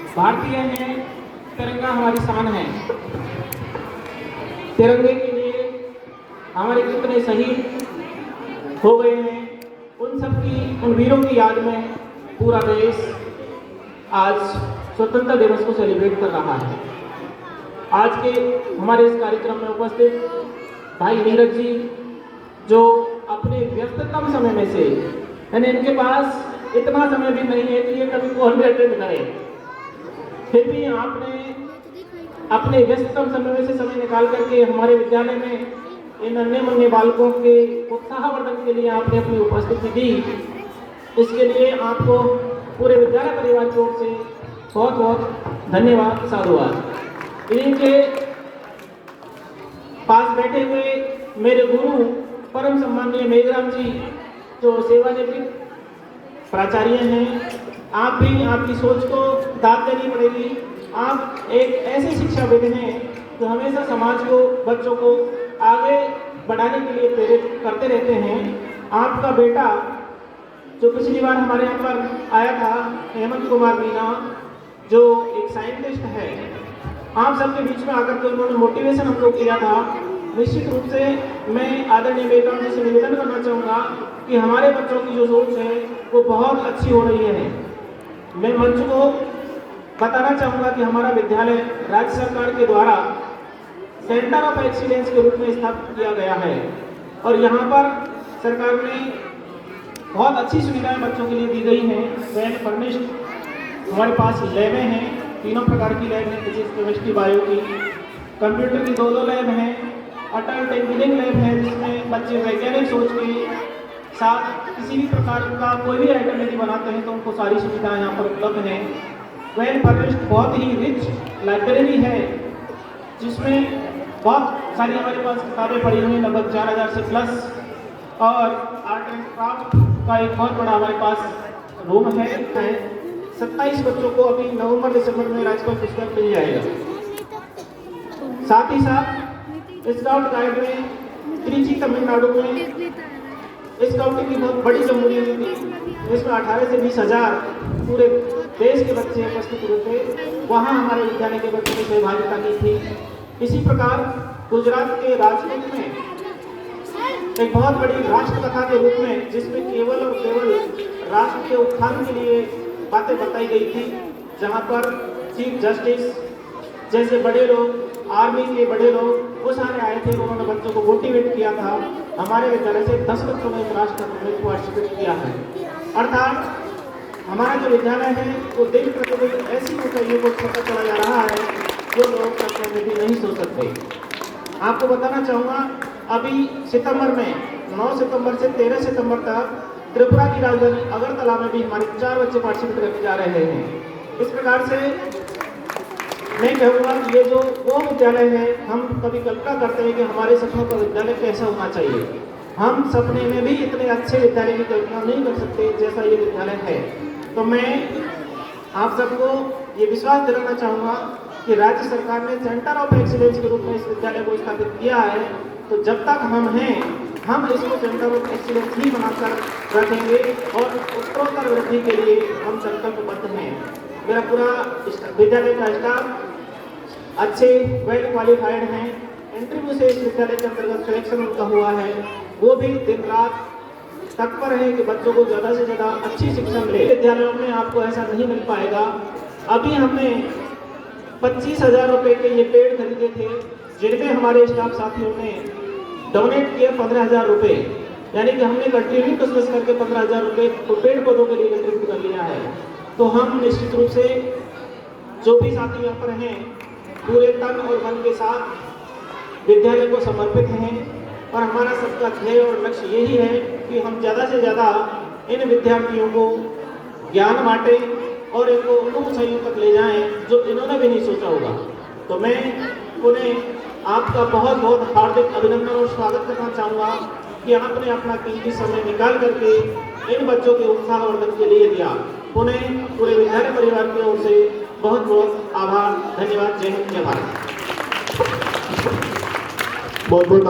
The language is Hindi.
भारतीय हैं, तिरंगा हमारी शान है। तिरंगे के लिए हमारे कितने शहीद हो गए हैं, उन वीरों की याद में पूरा देश आज स्वतंत्रता दिवस को सेलिब्रेट कर रहा है। आज के हमारे इस कार्यक्रम में उपस्थित भाई नीरज जी, जो अपने व्यस्ततम समय में से, यानी इनके पास इतना समय भी नहीं है कि ये कभी कॉल भी अटेंड करें, फिर भी आपने अपने व्यस्ततम समय में से समय निकाल करके हमारे विद्यालय में इन नन्हे मुन्ने बालकों के उत्साहवर्धन के लिए आपने अपनी उपस्थिति दी। इसके लिए आपको पूरे विद्यालय परिवार की ओर से बहुत बहुत धन्यवाद, साधुवाद। इनके पास बैठे हुए मेरे गुरु परम सम्माननीय मेघराम जी, जो सेवानिवृत्त प्राचार्य हैं, आप भी आपकी सोच को दाद देनी पड़ेगी। आप एक ऐसे शिक्षाविद हैं जो हमेशा समाज को, बच्चों को आगे बढ़ाने के लिए प्रेरित करते रहते हैं। आपका बेटा जो पिछली बार हमारे यहाँ पर आया था, हेमंत कुमार मीना, जो एक साइंटिस्ट है, आप सबके बीच में आकर के उन्होंने मोटिवेशन हम लोग किया था। निश्चित रूप से मैं आदरणीय मेघराम जी से निवेदन करना चाहूँगा कि हमारे बच्चों की जो सोच है वो बहुत अच्छी हो रही है। मैं मंच को बताना चाहूँगा कि हमारा विद्यालय राज्य सरकार के द्वारा सेंटर ऑफ एक्सीलेंस के रूप में स्थापित किया गया है और यहाँ पर सरकार ने बहुत अच्छी सुविधाएं बच्चों के लिए दी गई हैं। वेल फर्निश्ड हमारे पास लैबें हैं, तीनों प्रकार की लैब हैं, फिजिक्स, केमिस्ट्री, बायो की। कंप्यूटर की दो लैब हैं। अटल टेंकरिंग लैब है, जिसमें बच्चे वैज्ञानिक सोच के साथ किसी भी प्रकार का कोई भी आइटम यदि बनाते हैं तो उनको सारी सुविधाएं यहाँ पर उपलब्ध हैं। वेल फर्निश्ड बहुत ही रिच लाइब्रेरी है, जिसमें बहुत सारी हमारे पास किताबें पड़ी हुई हैं, लगभग 4000 से प्लस। और आर्ट एंड क्राफ्ट का एक बहुत बड़ा हमारे पास रूम है। 27 बच्चों को अभी नवंबर दिसंबर में राज्यपाल पुरस्कार मिल जाएगा। साथ ही साथ स्काउट गाइड में त्रिची तमिलनाडु में स्काउटिंग की बहुत बड़ी जमहूरियत थी, जिसमें 18 से 20 हज़ार पूरे देश के बच्चे उपस्थित हुए थे। वहाँ हमारे विद्यालय के बच्चों ने सहभागिता की थी। इसी प्रकार गुजरात के राजकोट में एक बहुत बड़ी राष्ट्र कथा के रूप में, जिसमें केवल और केवल राष्ट्र के उत्थान के लिए बातें बताई गई थी, जहाँ पर चीफ जस्टिस जैसे बड़े लोग, आर्मी के बड़े लोग, वो सारे आए थे। उन्होंने बच्चों को मोटिवेट किया था। हमारे विद्यालय से 10 बच्चों ने इस राष्ट्र कथा को पार्टिसिपेट किया है। अर्थात हमारा जो विद्यालय है वो दिन प्रतिदिन ऐसी ऊंचाइयों को छूता चला जा रहा है जो लोग सपने में भी नहीं सोच सकते। आपको बताना चाहूँगा, अभी सितंबर में 9 सितंबर से 13 सितंबर तक त्रिपुरा की राजधानी अगरतला में भी हमारे 4 बच्चे पार्टिसिपेट करने जा रहे हैं। इस प्रकार से मैं कहूँगा कि ये जो वो विद्यालय है, हम कभी कल्पना करते हैं कि हमारे सपनों का विद्यालय कैसा होना चाहिए। हम सपने में भी इतने अच्छे विद्यालय की कल्पना नहीं कर सकते जैसा ये विद्यालय है। तो मैं आप सबको ये विश्वास दिलाना चाहूँगा कि राज्य सरकार ने सेंटर ऑफ एक्सीलेंस के रूप में इस विद्यालय को स्थापित किया है। तो जब तक हम हैं, हम इसको सेंटर ऑफ एक्सीलेंस ही बनाकर रखेंगे और उत्तरोत्तर वृद्धि के लिए हम संकल्पबद्ध हैं। मेरा पूरा विद्यालय का स्टाफ अच्छे वेल क्वालिफाइड हैं। इंटरव्यू से इस विद्यालय के अंतर्गत सिलेक्शन उनका हुआ है। वो भी दिन रात तत्पर है कि बच्चों को ज़्यादा से ज़्यादा अच्छी शिक्षा मिले। विद्यालयों में आपको ऐसा नहीं मिल पाएगा। अभी हमने 25,000 रुपये के ये पेड़ खरीदे थे, जिनमें हमारे स्टाफ साथियों ने डोनेट किए 15,000 रुपये, यानी कि हमने कंट्रीब्यूट करके 15,000 रुपये पेड़ पौधों के लिए कंट्रीब्यूट कर लिया है। तो हम निश्चित रूप से जो भी साथी यहाँ पर हैं, पूरे तन और मन के साथ विद्यालय को समर्पित हैं और हमारा सबका ध्येय और लक्ष्य यही है कि हम ज़्यादा से ज़्यादा इन विद्यार्थियों को ज्ञान बांटें और इनको उन ऊंचाइयों तक ले जाएं जो इन्होंने भी नहीं सोचा होगा। तो मैं उन्हें आपका बहुत बहुत हार्दिक अभिनंदन और स्वागत करना चाहूँगा कि आपने अपना कीमती समय निकाल करके इन बच्चों के उत्साहवर्धन के लिए दिया। उन्हें पूरे विद्यालय परिवार की ओर से बहुत बहुत आभार, धन्यवाद। जय हिंद, जय भारत। बहुत बहुत